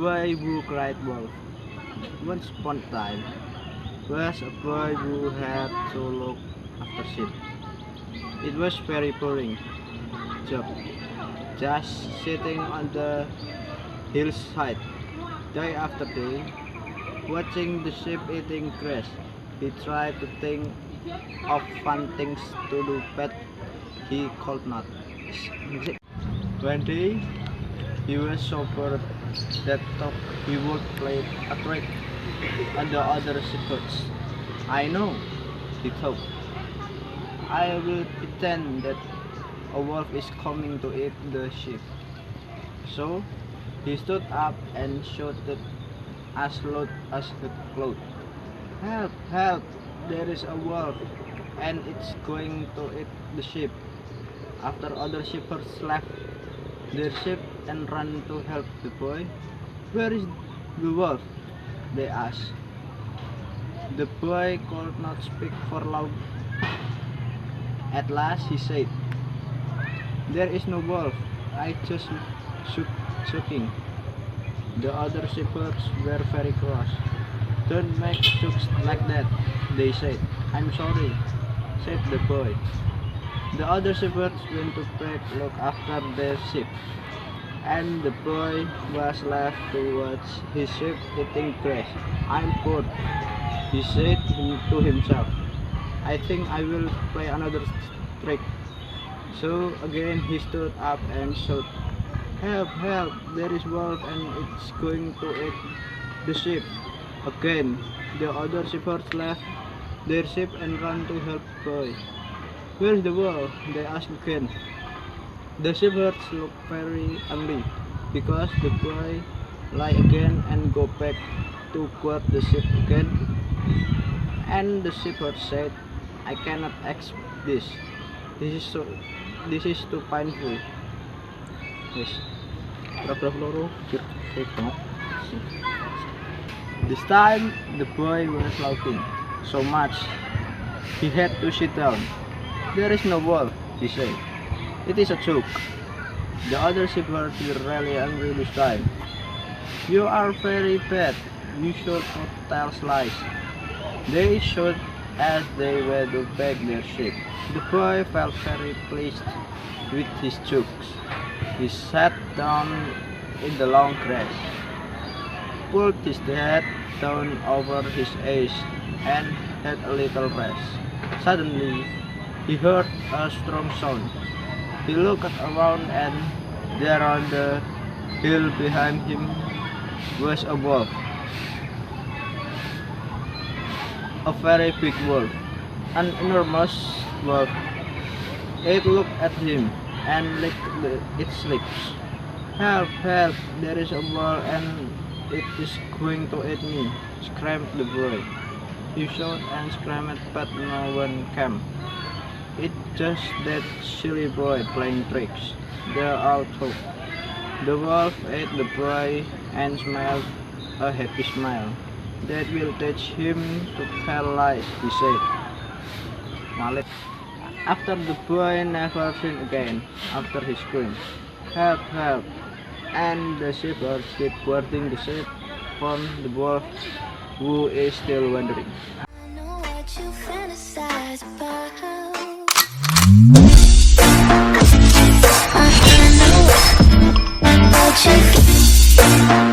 boy who cried wolf. Once upon a time was a boy who had to look after sheep. It was very boring job, just sitting on the hillside day after day, watching the sheep eating grass. He tried to think of fun things to do, but he could not. One day, he was so bored that thought he would play a trick on the other shepherds. I know, he thought. I will pretend that a wolf is coming to eat the sheep. So, he stood up and shouted as loud as he could. Help, help, there is a wolf and it's going to eat the sheep. After other shepherds left their sheep and ran to help the boy, where is the wolf? They asked. The boy could not speak for long. At last he said, there is no wolf, I just joking. The other shepherds were very cross. Don't make jokes like that, they said. I'm sorry, said the boy. The other shepherds went to bed to look after their sheep, and the boy was left to watch his sheep eating grass. I'm bored, he said to himself. I think I will play another trick. So again he stood up and shouted, help, help, there is wolf and it's going to eat the sheep. Again, the other shepherds left their sheep and ran to help the boy. Where is the wolf? They asked again. The shepherds looked very angry because the boy lied again and go back to guard the sheep again. And the shepherds said, I cannot accept this. This is too painful. Yes. This time the boy was laughing so much he had to sit down. There is no wolf, he said. It is a joke. The other shepherds were really angry this time. You are very bad. You should not tell lies. They should as they went to beg their sheep. The boy felt very pleased with his jokes. He sat down in the long grass, pulled his head down over his eyes, and had a little rest. Suddenly, he heard a strong sound. He looked around and there on the hill behind him was a wolf. A very big wolf, an enormous wolf. It looked at him and licked its lips. Help, help, there is a wolf and it is going to eat me, screamed the boy. He shouted and screamed but no one came. It's just that silly boy playing tricks, they all thought. The wolf ate the boy and smiled a happy smile. That will teach him to tell lies, he said. Malik. After the boy never seen again, after his scream, help, help, and the shepherds keep guarding the sheep from the wolf who is still wandering. I know what you fantasize about. I know what you